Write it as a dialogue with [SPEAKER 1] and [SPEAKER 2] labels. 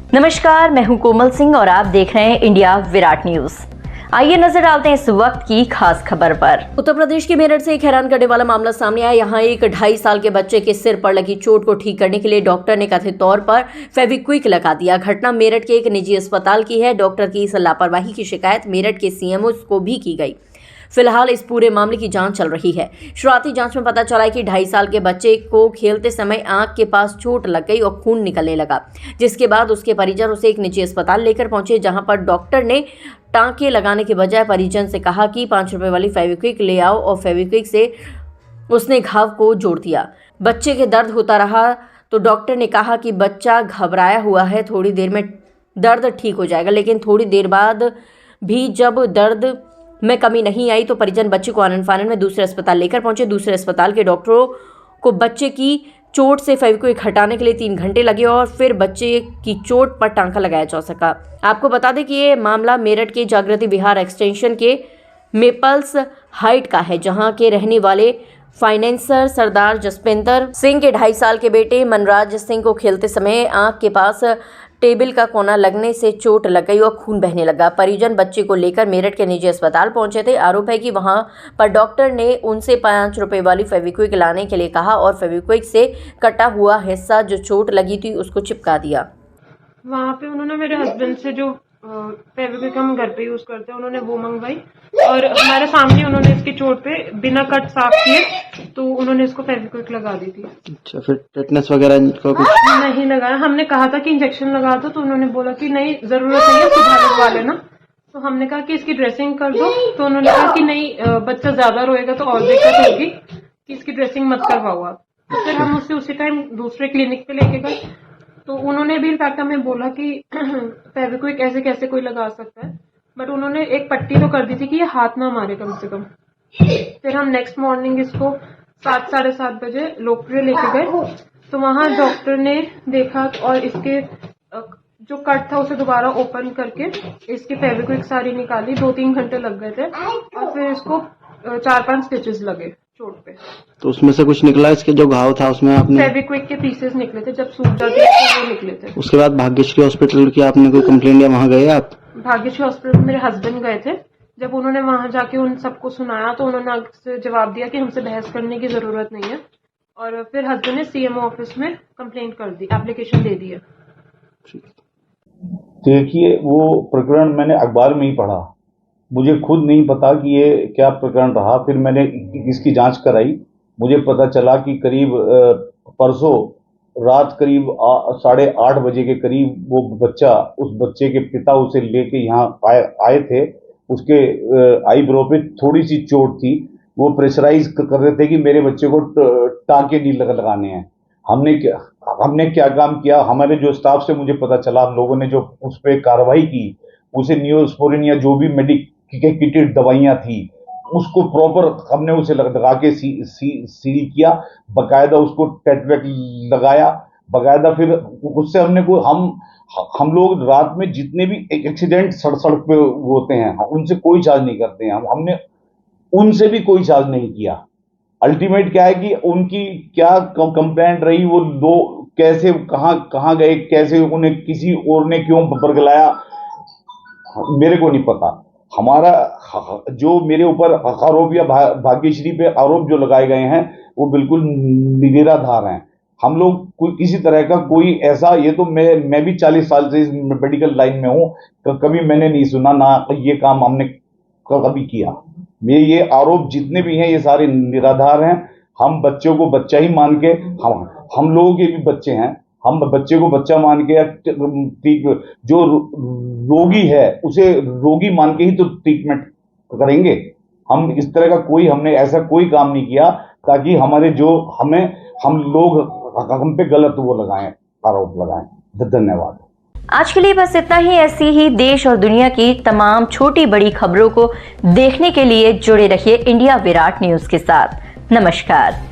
[SPEAKER 1] नमस्कार, मैं हूं कोमल सिंह और आप देख रहे हैं इंडिया विराट न्यूज। आइए नजर डालते हैं इस वक्त की खास खबर पर। उत्तर प्रदेश के मेरठ से एक हैरान करने वाला मामला सामने आया। यहाँ एक 2.5 साल के बच्चे के सिर पर लगी चोट को ठीक करने के लिए डॉक्टर ने कथित तौर पर फेविक्विक लगा दिया। घटना मेरठ के एक निजी अस्पताल की है। डॉक्टर की इस लापरवाही की शिकायत मेरठ के सीएमओ को भी की गई। फिलहाल इस पूरे मामले की जांच चल रही है। शुरुआती जांच में पता चला है कि 2.5 साल के बच्चे को खेलते समय आंख के पास चोट लग गई और खून निकलने लगा, जिसके बाद उसके परिजन उसे एक निजी अस्पताल लेकर पहुंचे, जहां पर डॉक्टर ने टांके लगाने के बजाय परिजन से कहा कि 5 रुपए वाली फेविक्विक ले आओ और फेविक्विक से उसने घाव को जोड़ दिया। बच्चे के दर्द होता रहा तो डॉक्टर ने कहा कि बच्चा घबराया हुआ है, थोड़ी देर में दर्द ठीक हो जाएगा। लेकिन थोड़ी देर बाद भी जब दर्द में कमी नहीं आई तो परिजन बच्चे को आनन फानन में दूसरे अस्पताल लेकर पहुंचे। दूसरे अस्पताल के डॉक्टरों को बच्चे की चोट से फेविक्विक हटाने के लिए 3 घंटे लगे और फिर बच्चे की चोट पर टांका लगाया जा सका। आपको बता दें कि ये मामला मेरठ के जागृति विहार एक्सटेंशन के मेपल्स हाइट का है, जहां के रहने वाले फाइनेंसर सरदार जसपिंदर सिंह के 2.5 साल के बेटे मनराज सिंह को खेलते समय आंख के पास टेबल का कोना लगने से चोट लग गई और खून बहने लगा। परिजन बच्चे को लेकर मेरठ के निजी अस्पताल पहुंचे थे। आरोप है कि वहां पर डॉक्टर ने उनसे 5 रुपए वाली फेविक्विक लाने के लिए कहा और फेविक्विक से कटा हुआ हिस्सा जो चोट लगी थी उसको चिपका दिया।
[SPEAKER 2] वहाँ पे उन्होंने मेरे हस्बैंड से जो फेविक्विक हम घर पे यूज करते हैं उन्होंने वो मंगवाई और हमारे सामने उन्होंने इसकी चोट पे बिना कट साफ किए तो उन्होंने इसको फेविक्विक लगा दी थी।
[SPEAKER 3] अच्छा, फिर टेटनस वगैरह का कुछ
[SPEAKER 2] नहीं लगाया। हमने कहा था कि इंजेक्शन लगा दो तो उन्होंने बोला कि नहीं जरूरत नहीं है, सुबह लगवा लेना। तो हमने कहा कि इसकी ड्रेसिंग कर दो तो उन्होंने कहा कि नहीं बच्चा ज्यादा रोएगा तो और दिक्कत होगी, कि इसकी ड्रेसिंग मत करवाओ आप। तो फिर हम उसी टाइम दूसरे क्लिनिक पे लेके गए तो उन्होंने भी इनफैक्ट हमें बोला कि फेविक्विक ऐसे कैसे कोई लगा सकता है, बट उन्होंने एक पट्टी तो कर दी थी कि ये हाथ ना मारे कम से कम। फिर हम नेक्स्ट मॉर्निंग इसको 7 साढ़े 7 बजे लोकप्रिय लेके गए तो वहां डॉक्टर ने देखा और इसके जो कट था उसे दोबारा ओपन करके इसकी फेविक्विक सारी निकाली। 2-3 घंटे लग गए थे और फिर इसको 4-5 स्टिचेस लगे चोट पे।
[SPEAKER 3] तो उसमें से कुछ निकला? इसके जो घाव था उसमें आपने
[SPEAKER 2] फेविक्विक के पीसेस निकले थे, जब सूख जाते थे वो निकले थे।
[SPEAKER 3] उसके बाद भाग्यश्री हॉस्पिटल की आपने कोई कंप्लेंट या वहाँ गए आप?
[SPEAKER 2] भाग्यश्री हॉस्पिटल मेरे हस्बैंड गए थे। जब उन्होंने वहां जाके उन सबको सुनाया तो उन्होंने आगे जवाब दिया कि हमसे बहस करने की जरूरत नहीं है और फिर हस्बैंड ने सीएमओ ऑफिस में कंप्लेंट कर दी, एप्लीकेशन दे दी है।
[SPEAKER 4] देखिए, वो प्रकरण मैंने अखबार में ही पढ़ा, मुझे खुद नहीं पता कि ये क्या प्रकरण रहा। फिर मैंने इसकी जांच कराई, मुझे पता चला कि करीब परसों रात करीब 8:30 बजे के करीब वो बच्चा, उस बच्चे के पिता उसे लेके यहाँ आए थे। उसके आईब्रो पे थोड़ी सी चोट थी। वो प्रेशराइज कर रहे थे कि मेरे बच्चे को टांके नहीं लगाने हैं। हमने क्या काम किया, हमारे जो स्टाफ से मुझे पता चला, हम लोगों ने जो उस पर कार्रवाई की, उसे नियोस्पोरिन या जो भी मेडिकेटेड दवाइयां थी उसको प्रॉपर हमने उसे लगा के सील किया, बकायदा उसको टेटवेक लगाया बकायदा। फिर उससे हम लोग रात में जितने भी एक्सीडेंट सड़क पे होते हैं उनसे कोई चार्ज नहीं करते हैं। हमने उनसे भी कोई चार्ज नहीं किया। अल्टीमेट क्या है कि उनकी क्या कंप्लेंट रही, वो लोग कैसे कहाँ गए, कैसे उन्हें किसी और ने क्यों बरगलाया, मेरे को नहीं पता। हमारा जो मेरे ऊपर आरोप या भाग्यश्री पे आरोप जो लगाए गए हैं वो बिल्कुल निराधार हैं। हम लोग कोई किसी तरह का कोई ऐसा, ये तो मैं भी 40 साल से इस मेडिकल लाइन में हूँ, कभी मैंने नहीं सुना ना ये काम हमने कभी किया। मेरे ये आरोप जितने भी हैं ये सारे निराधार हैं। हम बच्चों को बच्चा ही मान के, हम लोगों के भी बच्चे हैं, हम बच्चे को बच्चा मान के, जो रोगी है उसे रोगी मान के ही तो ट्रीटमेंट करेंगे। हम इस तरह का हमने ऐसा कोई काम नहीं किया ताकि हमारे जो हम पे गलत वो लगाएं, आरोप लगाएं। धन्यवाद।
[SPEAKER 1] आज के लिए बस इतना ही। ऐसी ही देश और दुनिया की तमाम छोटी बड़ी खबरों को देखने के लिए जुड़े रहिए इंडिया विराट न्यूज के साथ। नमस्कार।